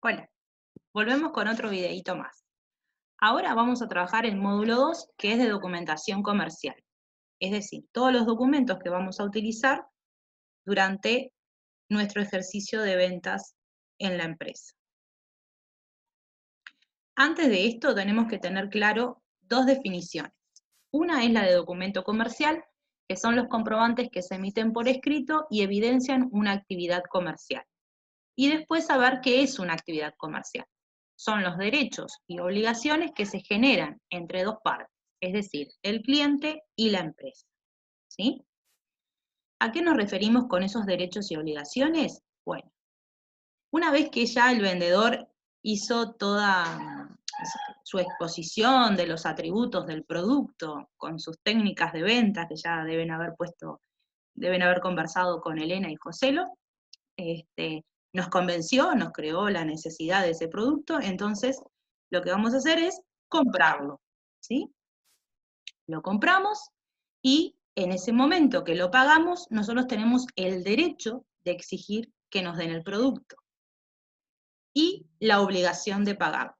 Hola, volvemos con otro videito más. Ahora vamos a trabajar el módulo 2, que es de documentación comercial. Es decir, todos los documentos que vamos a utilizar durante nuestro ejercicio de ventas en la empresa. Antes de esto tenemos que tener claro dos definiciones. Una es la de documento comercial, que son los comprobantes que se emiten por escrito y evidencian una actividad comercial. Y después saber qué es una actividad comercial. Son los derechos y obligaciones que se generan entre dos partes, es decir, el cliente y la empresa. ¿Sí? ¿A qué nos referimos con esos derechos y obligaciones? Bueno, una vez que ya el vendedor hizo toda su exposición de los atributos del producto con sus técnicas de venta, que ya deben haber conversado con Elena y Joselo, nos convenció, nos creó la necesidad de ese producto, entonces lo que vamos a hacer es comprarlo, ¿sí? Lo compramos y en ese momento que lo pagamos, nosotros tenemos el derecho de exigir que nos den el producto y la obligación de pagar.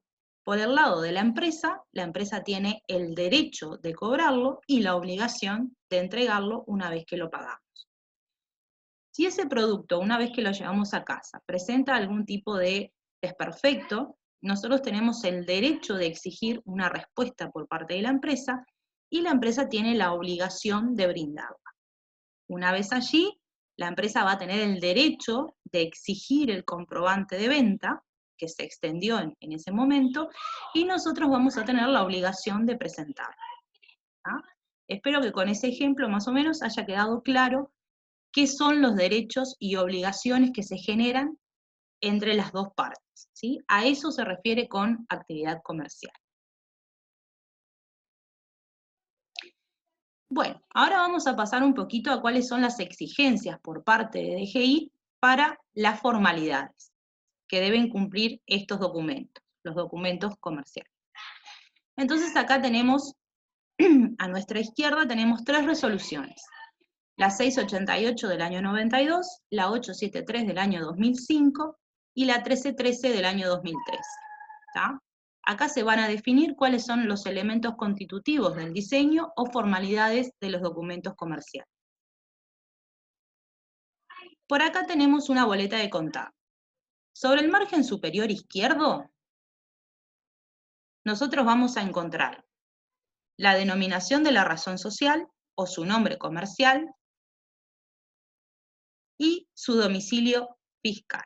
Por el lado de la empresa tiene el derecho de cobrarlo y la obligación de entregarlo una vez que lo pagamos. Si ese producto, una vez que lo llevamos a casa, presenta algún tipo de desperfecto, nosotros tenemos el derecho de exigir una respuesta por parte de la empresa y la empresa tiene la obligación de brindarla. Una vez allí, la empresa va a tener el derecho de exigir el comprobante de venta que se extendió en ese momento y nosotros vamos a tener la obligación de presentarlo. Espero que con ese ejemplo más o menos haya quedado claro qué son los derechos y obligaciones que se generan entre las dos partes, ¿sí? A eso se refiere con actividad comercial. Bueno, ahora vamos a pasar un poquito a cuáles son las exigencias por parte de DGI para las formalidades que deben cumplir estos documentos, los documentos comerciales. Entonces acá tenemos, a nuestra izquierda tenemos tres resoluciones. La 688 del año 92, la 873 del año 2005 y la 1313 del año 2013. ¿Tá? Acá se van a definir cuáles son los elementos constitutivos del diseño o formalidades de los documentos comerciales. Por acá tenemos una boleta de contado. Sobre el margen superior izquierdo, nosotros vamos a encontrar la denominación de la razón social o su nombre comercial y su domicilio fiscal.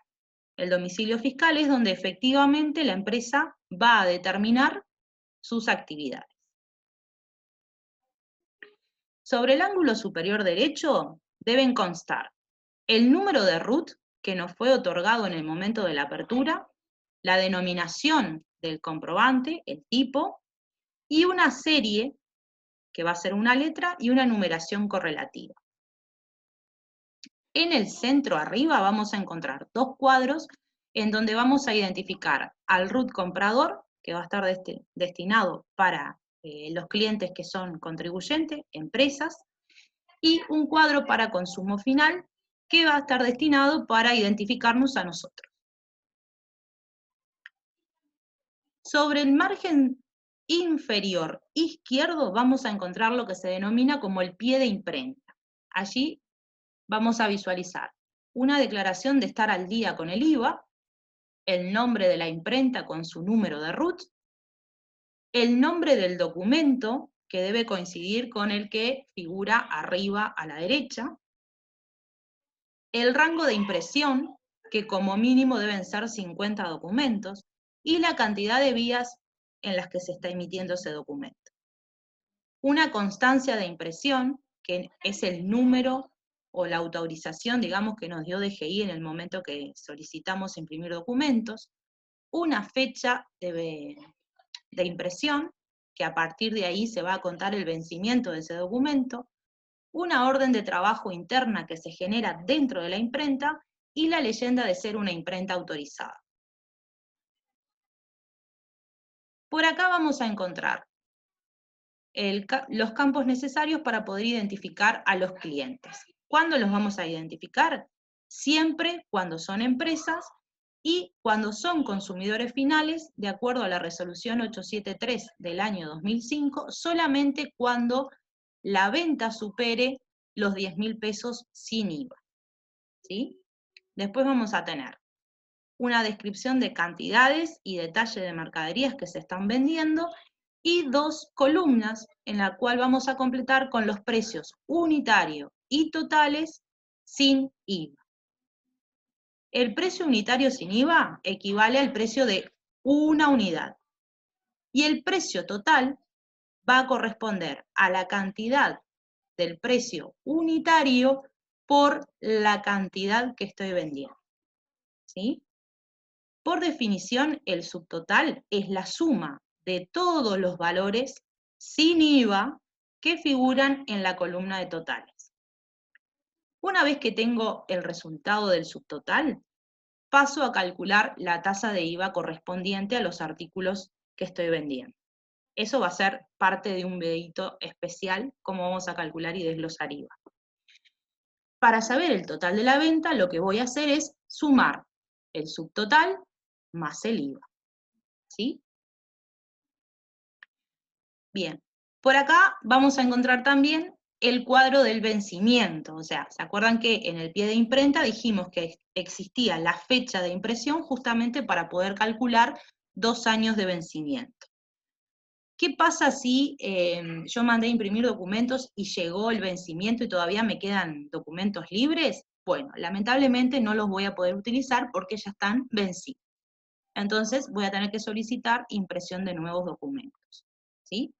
El domicilio fiscal es donde efectivamente la empresa va a determinar sus actividades. Sobre el ángulo superior derecho deben constar el número de RUT que nos fue otorgado en el momento de la apertura, la denominación del comprobante, el tipo, y una serie, que va a ser una letra, y una numeración correlativa. En el centro arriba vamos a encontrar dos cuadros en donde vamos a identificar al RUT comprador, que va a estar destinado para los clientes que son contribuyentes, empresas, y un cuadro para consumo final, que va a estar destinado para identificarnos a nosotros. Sobre el margen inferior izquierdo vamos a encontrar lo que se denomina como el pie de imprenta. Allí vamos a visualizar una declaración de estar al día con el IVA, el nombre de la imprenta con su número de RUT, el nombre del documento que debe coincidir con el que figura arriba a la derecha, el rango de impresión, que como mínimo deben ser 50 documentos, y la cantidad de vías en las que se está emitiendo ese documento. Una constancia de impresión, que es el número o la autorización, digamos, que nos dio DGI en el momento que solicitamos imprimir documentos, una fecha de impresión, que a partir de ahí se va a contar el vencimiento de ese documento, una orden de trabajo interna que se genera dentro de la imprenta y la leyenda de ser una imprenta autorizada. Por acá vamos a encontrar los campos necesarios para poder identificar a los clientes. ¿Cuándo los vamos a identificar? Siempre cuando son empresas Y cuando son consumidores finales, de acuerdo a la resolución 873 del año 2005, solamente cuando la venta supere los 10.000 pesos sin IVA. ¿Sí? Después vamos a tener una descripción de cantidades y detalle de mercaderías que se están vendiendo y 2 columnas en la cual vamos a completar con los precios unitario y totales sin IVA. El precio unitario sin IVA equivale al precio de una unidad y el precio total va a corresponder a la cantidad del precio unitario por la cantidad que estoy vendiendo. ¿Sí? Por definición, el subtotal es la suma de todos los valores sin IVA que figuran en la columna de totales. Una vez que tengo el resultado del subtotal, paso a calcular la tasa de IVA correspondiente a los artículos que estoy vendiendo. Eso va a ser parte de un videito especial, cómo vamos a calcular y desglosar IVA. Para saber el total de la venta, lo que voy a hacer es sumar el subtotal más el IVA. ¿Sí? Bien, por acá vamos a encontrar también el cuadro del vencimiento. O sea, ¿se acuerdan que en el pie de imprenta dijimos que existía la fecha de impresión justamente para poder calcular 2 años de vencimiento? ¿Qué pasa si yo mandé a imprimir documentos y llegó el vencimiento y todavía me quedan documentos libres? Bueno, lamentablemente no los voy a poder utilizar porque ya están vencidos. Entonces voy a tener que solicitar impresión de nuevos documentos. ¿Sí?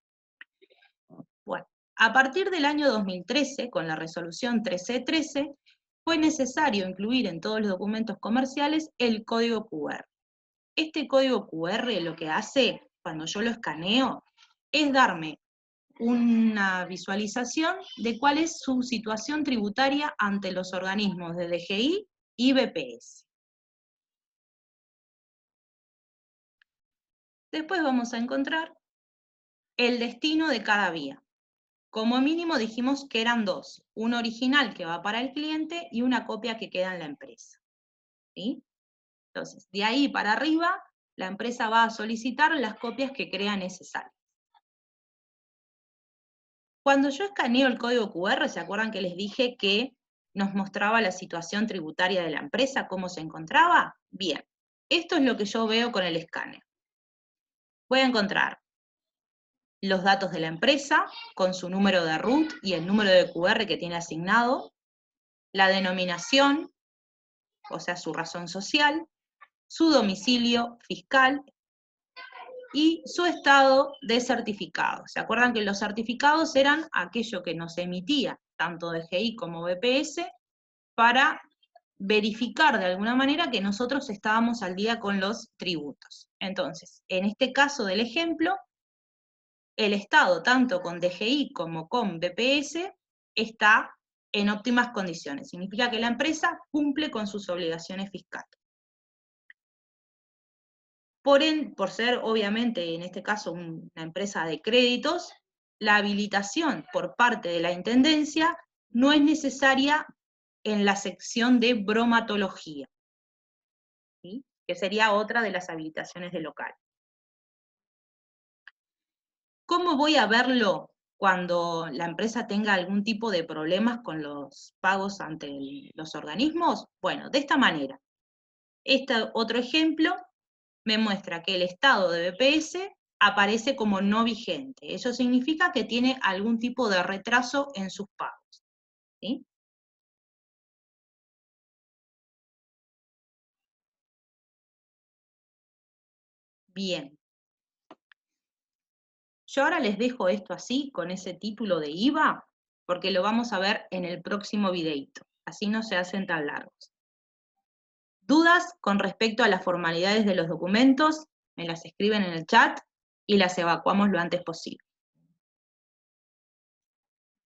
Bueno, a partir del año 2013, con la resolución 1313, fue necesario incluir en todos los documentos comerciales el código QR. Este código QR lo que hace, cuando yo lo escaneo, es darme una visualización de cuál es su situación tributaria ante los organismos de DGI y BPS. Después vamos a encontrar el destino de cada vía. Como mínimo dijimos que eran 2, un original que va para el cliente y una copia que queda en la empresa. ¿Sí? Entonces, de ahí para arriba, la empresa va a solicitar las copias que crea necesarias. Cuando yo escaneo el código QR, ¿se acuerdan que les dije que nos mostraba la situación tributaria de la empresa, cómo se encontraba? Bien, esto es lo que yo veo con el escáner. Voy a encontrar los datos de la empresa, con su número de RUT y el número de QR que tiene asignado, la denominación, o sea, su razón social, su domicilio fiscal y su estado de certificado. ¿Se acuerdan que los certificados eran aquello que nos emitía tanto DGI como BPS para verificar de alguna manera que nosotros estábamos al día con los tributos? Entonces, en este caso del ejemplo, el Estado, tanto con DGI como con BPS, está en óptimas condiciones. Significa que la empresa cumple con sus obligaciones fiscales. Por ser, obviamente, en este caso, una empresa de créditos, la habilitación por parte de la Intendencia no es necesaria en la sección de bromatología, ¿sí? Que sería otra de las habilitaciones de local. ¿Cómo voy a verlo cuando la empresa tenga algún tipo de problemas con los pagos ante los organismos? Bueno, de esta manera. Este otro ejemplo me muestra que el estado de BPS aparece como no vigente. Eso significa que tiene algún tipo de retraso en sus pagos. ¿Sí? Bien. Yo ahora les dejo esto así, con ese título de IVA, porque lo vamos a ver en el próximo videito. Así no se hacen tan largos. ¿Dudas con respecto a las formalidades de los documentos? Me las escriben en el chat y las evacuamos lo antes posible.